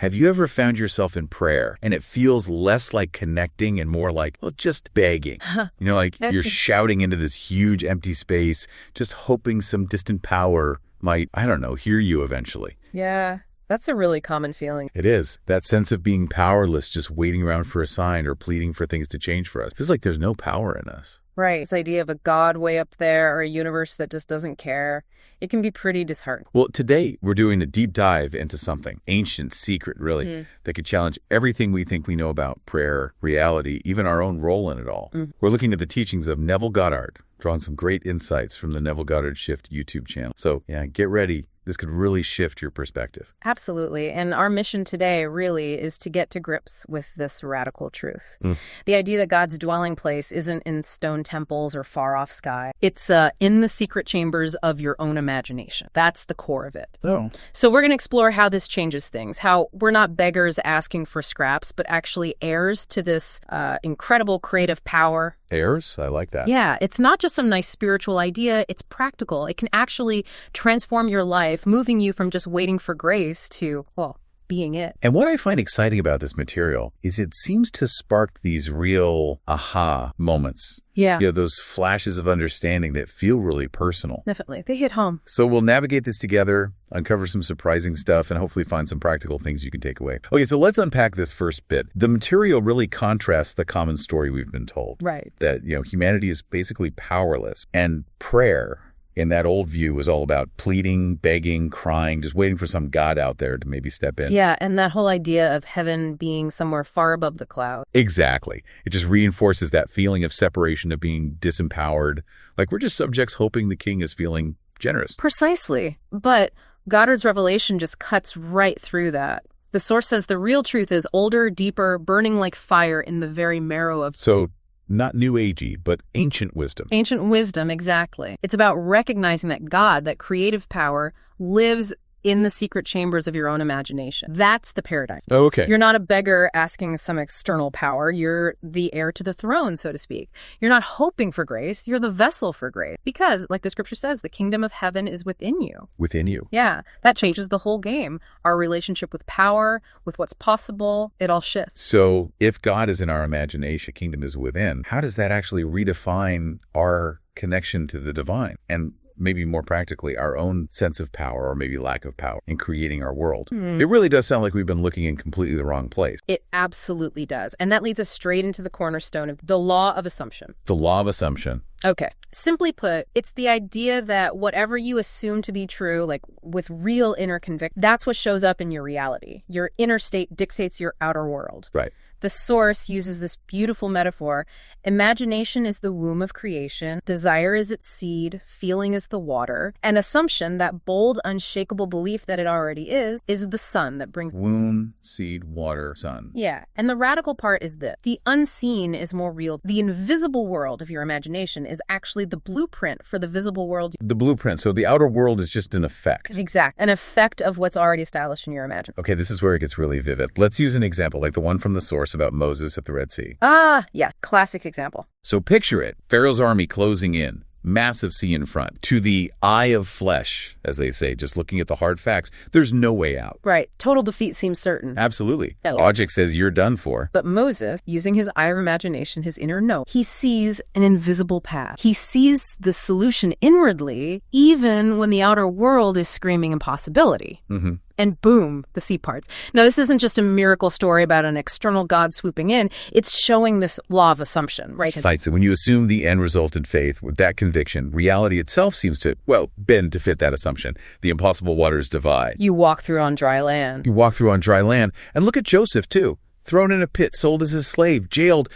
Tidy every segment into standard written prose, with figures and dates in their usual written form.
Have you ever found yourself in prayer and it feels less like connecting and more like, well, just begging? Like you're shouting into this huge empty space, just hoping some distant power might, I don't know, hear you eventually. Yeah, that's a really common feeling. It is. That sense of being powerless, just waiting around for a sign or pleading for things to change for us. It feels like there's no power in us. Right. This idea of a God way up there or a universe that just doesn't care. It can be pretty disheartening. Well, today we're doing a deep dive into something ancient, secret, really, that could challenge everything we think we know about prayer, reality, even our own role in it all. We're looking at the teachings of Neville Goddard, drawing some great insights from the Neville Goddard Shift YouTube channel. So, yeah, get ready. This could really shift your perspective. Absolutely. And our mission today really is to get to grips with this radical truth. The idea that God's dwelling place isn't in stone temples or far-off sky. It's in the secret chambers of your own imagination. That's the core of it. Oh. So we're going to explore how this changes things, how we're not beggars asking for scraps, but actually heirs to this incredible creative power. Heirs? I like that. Yeah, it's not just some nice spiritual idea. It's practical. It can actually transform your life, moving you from just waiting for grace to, well, being it. And what I find exciting about this material is it seems to spark these real aha moments. Yeah. Those flashes of understanding that feel really personal. Definitely. They hit home. So we'll navigate this together, uncover some surprising stuff, and hopefully find some practical things you can take away. Okay, so let's unpack this first bit. The material really contrasts the common story we've been told. Right. That, humanity is basically powerless. And prayer, in that old view, was all about pleading, begging, crying, just waiting for some God out there to maybe step in. Yeah, and that whole idea of heaven being somewhere far above the clouds. Exactly. It just reinforces that feeling of separation, of being disempowered. Like we're just subjects hoping the king is feeling generous. Precisely. But Goddard's revelation just cuts right through that. The source says the real truth is older, deeper, burning like fire in the very marrow of... So not new agey, but ancient wisdom. Ancient wisdom, exactly. It's about recognizing that God, that creative power, lives in the secret chambers of your own imagination. That's the paradigm. Oh, okay. You're not a beggar asking some external power. You're the heir to the throne, so to speak. You're not hoping for grace. You're the vessel for grace. Because, like the scripture says, the kingdom of heaven is within you. Within you. Yeah, that changes the whole game. Our relationship with power, with what's possible, it all shifts. So if God is in our imagination, kingdom is within, how does that actually redefine our connection to the divine? And maybe more practically, our own sense of power or maybe lack of power in creating our world. It really does sound like we've been looking in completely the wrong place. It absolutely does. And that leads us straight into the cornerstone of the law of assumption. The law of assumption. Okay. Simply put, it's the idea that whatever you assume to be true, like with real inner conviction, that's what shows up in your reality. Your inner state dictates your outer world. Right. The source uses this beautiful metaphor. Imagination is the womb of creation. Desire is its seed. Feeling is the water. And assumption, that bold, unshakable belief that it already is the sun that brings... Womb, seed, water, sun. Yeah. And the radical part is this. The unseen is more real. The invisible world of your imagination is actually the blueprint for the visible world. The blueprint. So the outer world is just an effect. Exact. An effect of what's already established in your imagination. Okay, this is where it gets really vivid. Let's use an example like the one from the source about Moses at the Red Sea. Yeah. Classic example. So picture it. Pharaoh's army closing in. Massive sea in front. To the eye of flesh, as they say, just looking at the hard facts, there's no way out. Right. Total defeat seems certain. Absolutely. Yeah. Logic says you're done for. But Moses, using his eye of imagination, his inner know, he sees an invisible path. He sees the solution inwardly, even when the outer world is screaming impossibility. Mm-hmm. And boom, the sea parts. Now, this isn't just a miracle story about an external God swooping in. It's showing this law of assumption, right? Precisely. When you assume the end result in faith with that conviction, reality itself seems to, bend to fit that assumption. The impossible waters divide. You walk through on dry land. You walk through on dry land. And look at Joseph, too. Thrown in a pit, sold as a slave, jailed.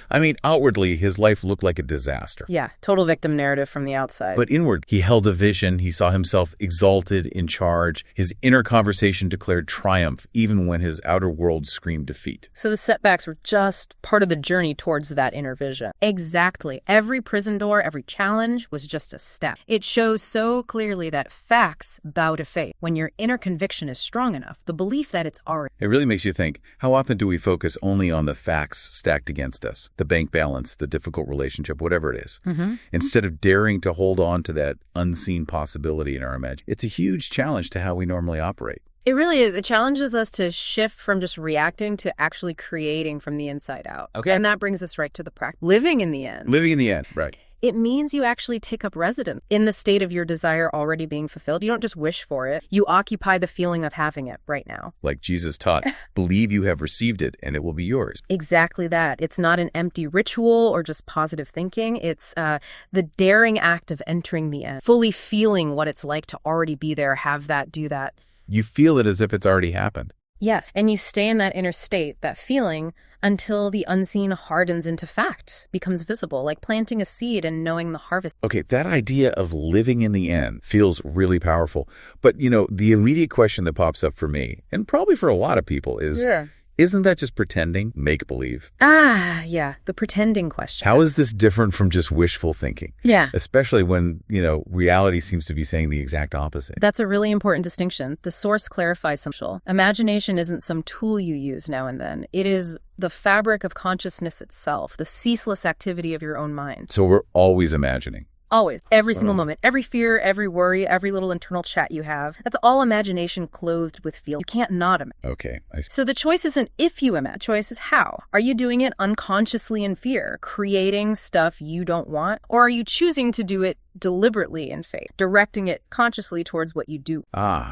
Outwardly, his life looked like a disaster. Yeah, total victim narrative from the outside. But inward, he held a vision. He saw himself exalted, in charge. His inner conversation declared triumph, even when his outer world screamed defeat. So the setbacks were just part of the journey towards that inner vision. Exactly. Every prison door, every challenge was just a step. It shows so clearly that facts bow to faith. When your inner conviction is strong enough, the belief that it's already... It really makes you think, how often do we focus only on the facts stacked against us, the bank balance, the difficult relationship, whatever it is, instead of daring to hold on to that unseen possibility in our imagination? It's a huge challenge to how we normally operate. It really is. It challenges us to shift from just reacting to actually creating from the inside out. Okay. And that brings us right to the practice. Living in the end. Living in the end, right. It means you actually take up residence in the state of your desire already being fulfilled. You don't just wish for it. You occupy the feeling of having it right now. Like Jesus taught, believe you have received it and it will be yours. Exactly that. It's not an empty ritual or just positive thinking. It's the daring act of entering the end, fully feeling what it's like to already be there, have that, do that. You feel it as if it's already happened. Yes. And you stay in that inner state, that feeling, until the unseen hardens into fact, becomes visible, like planting a seed and knowing the harvest. Okay, that idea of living in the end feels really powerful. But, the immediate question that pops up for me, and probably for a lot of people, is, isn't that just pretending, make-believe? Yeah, the pretending question. How is this different from just wishful thinking? Yeah. Especially when, reality seems to be saying the exact opposite. That's a really important distinction. The source clarifies something. Imagination isn't some tool you use now and then. It is the fabric of consciousness itself, the ceaseless activity of your own mind. So we're always imagining. Always. Every single moment. Every fear, every worry, every little internal chat you have. That's all imagination clothed with feel. You can't not imagine. Okay. I see. So the choice isn't if you imagine. The choice is how. Are you doing it unconsciously in fear, creating stuff you don't want? Or are you choosing to do it deliberately in faith, directing it consciously towards what you do?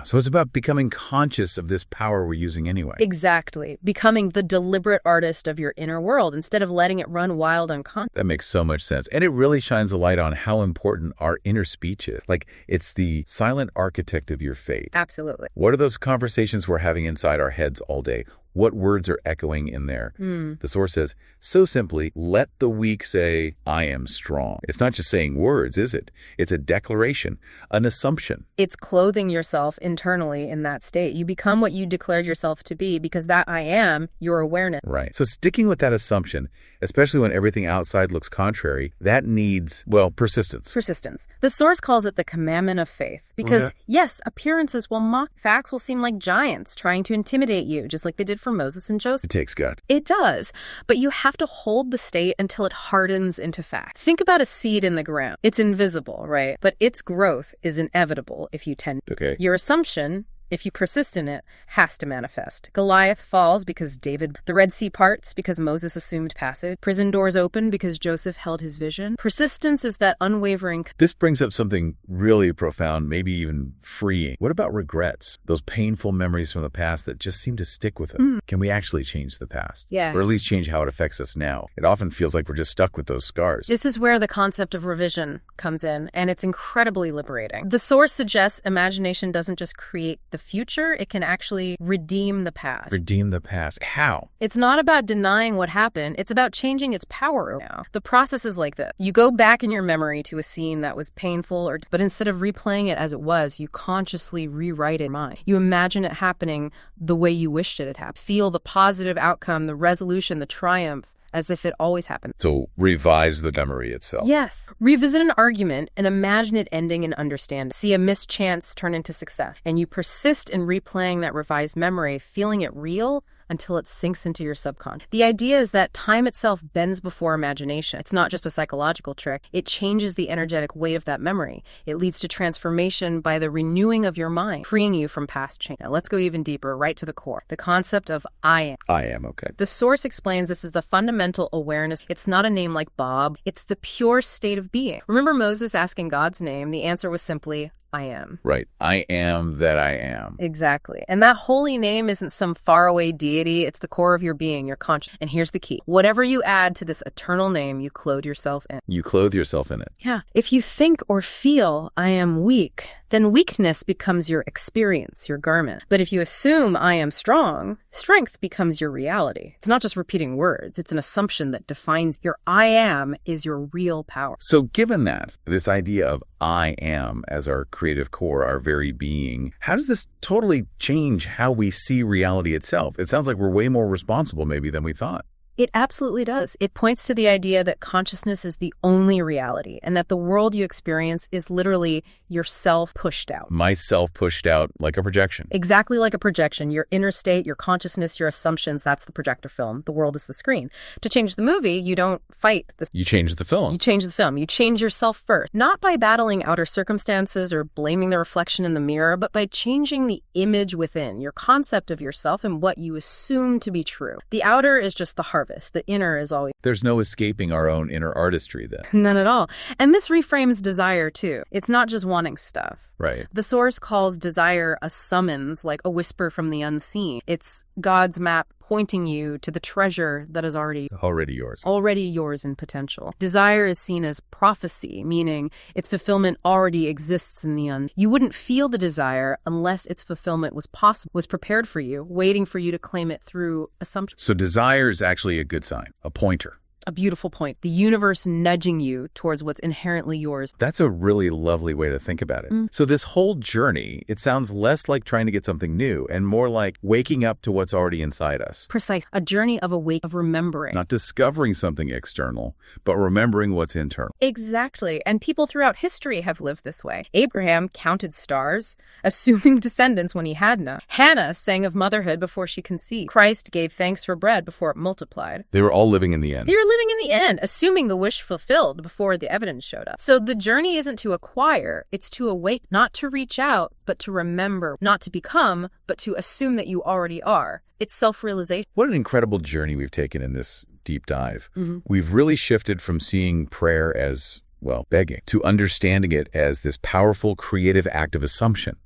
So it's about becoming conscious of this power we're using anyway. Exactly. Becoming the deliberate artist of your inner world instead of letting it run wild unconscious. That makes so much sense. And it really shines a light on how important our inner speech is. Like, it's the silent architect of your fate. Absolutely. What are those conversations we're having inside our heads all day? What words are echoing in there? The source says, so simply, let the weak say, I am strong. It's not just saying words, is it? It's a declaration, an assumption. It's clothing yourself internally in that state. You become what you declared yourself to be because that I am your awareness. Right. So sticking with that assumption, especially when everything outside looks contrary, that needs, persistence. Persistence. The source calls it the commandment of faith because, yes, appearances will mock. Facts will seem like giants trying to intimidate you, just like they did for Moses and Joseph. It takes guts. It does, but you have to hold the state until it hardens into fact. Think about a seed in the ground. It's invisible, right? But its growth is inevitable if you tend. Okay. Your assumption, if you persist in it, has to manifest. Goliath falls because David, the Red Sea parts because Moses assumed passage, prison doors open because Joseph held his vision. Persistence is that unwavering. This brings up something really profound, maybe even freeing. What about regrets? Those painful memories from the past that just seem to stick with us. Can we actually change the past? Yeah. Or at least change how it affects us now? It often feels like we're just stuck with those scars. This is where the concept of revision comes in, and it's incredibly liberating. The source suggests imagination doesn't just create the future, it can actually redeem the past. Redeem the past. How? It's not about denying what happened, it's about changing its power now. The process is like this. You go back in your memory to a scene that was painful, but instead of replaying it as it was, you consciously rewrite it in mind. You imagine it happening the way you wished it had happened. Feel the positive outcome, the resolution, the triumph, as if it always happened. So revise the memory itself. Yes. Revisit an argument and imagine it ending in understanding. See a mischance turn into success. And you persist in replaying that revised memory, feeling it real until it sinks into your subconscious. The idea is that time itself bends before imagination. It's not just a psychological trick. It changes the energetic weight of that memory. It leads to transformation by the renewing of your mind, freeing you from past change. Now, let's go even deeper, right to the core. The concept of I am. I am, okay. The source explains this is the fundamental awareness. It's not a name like Bob. It's the pure state of being. Remember Moses asking God's name? The answer was simply, I am. Right. I am that I am. Exactly. And that holy name isn't some faraway deity. It's the core of your being, your conscience. And here's the key. Whatever you add to this eternal name, you clothe yourself in. You clothe yourself in it. Yeah. If you think or feel I am weak, then weakness becomes your experience, your garment. But if you assume I am strong, strength becomes your reality. It's not just repeating words. It's an assumption that defines your I am is your real power. So given that, this idea of I am as our creative core, our very being, how does this totally change how we see reality itself? It sounds like we're way more responsible maybe than we thought. It absolutely does. It points to the idea that consciousness is the only reality and that the world you experience is literally yourself pushed out. Myself pushed out like a projection. Exactly like a projection. Your inner state, your consciousness, your assumptions, that's the projector film. The world is the screen. To change the movie, you don't fight the... You change the film. You change the film. You change yourself first. Not by battling outer circumstances or blaming the reflection in the mirror, but by changing the image within, your concept of yourself and what you assume to be true. The outer is just the harvest. The inner is always... There's no escaping our own inner artistry then. None at all. And this reframes desire too. It's not just wanting stuff. Right. The Source calls desire a summons, like a whisper from the unseen. It's God's map pointing you to the treasure that is already yours. Already yours in potential. Desire is seen as prophecy, meaning its fulfillment already exists in the unseen. You wouldn't feel the desire unless its fulfillment was possible, was prepared for you, waiting for you to claim it through assumption. So desire is actually a good sign, a pointer. A beautiful point. The universe nudging you towards what's inherently yours. That's a really lovely way to think about it. So this whole journey, it sounds less like trying to get something new and more like waking up to what's already inside us. Precise. A journey of of remembering. Not discovering something external, but remembering what's internal. Exactly. And people throughout history have lived this way. Abraham counted stars, assuming descendants when he had none. Hannah sang of motherhood before she conceived. Christ gave thanks for bread before it multiplied. They were all living in the end. They were living in the end, assuming the wish fulfilled before the evidence showed up. So the journey isn't to acquire, it's to awake, not to reach out, but to remember, not to become, but to assume that you already are. It's self-realization. What an incredible journey we've taken in this deep dive. We've really shifted from seeing prayer as, well, begging, to understanding it as this powerful, creative act of assumption.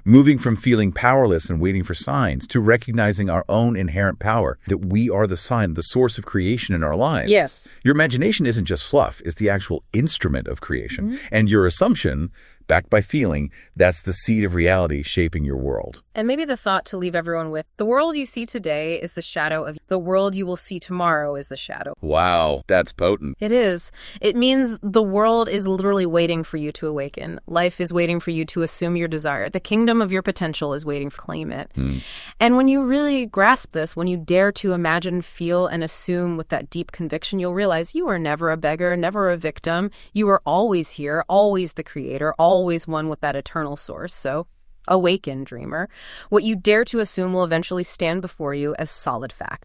Moving from feeling powerless and waiting for signs to recognizing our own inherent power, that we are the sign, the source of creation in our lives. Yes. Your imagination isn't just fluff, it's the actual instrument of creation. And your assumption, backed by feeling, that's the seed of reality shaping your world. And maybe the thought to leave everyone with, the world you see today is the shadow of the world you will see tomorrow is the shadow. Wow, that's potent. It is. It means the world is literally waiting for you to awaken. Life is waiting for you to assume your desire. The kingdom of your potential is waiting to claim it. And when you really grasp this, when you dare to imagine, feel, and assume with that deep conviction, you'll realize you are never a beggar, never a victim. You are always here, always the creator, always one with that eternal source. So awaken, dreamer. What you dare to assume will eventually stand before you as solid fact.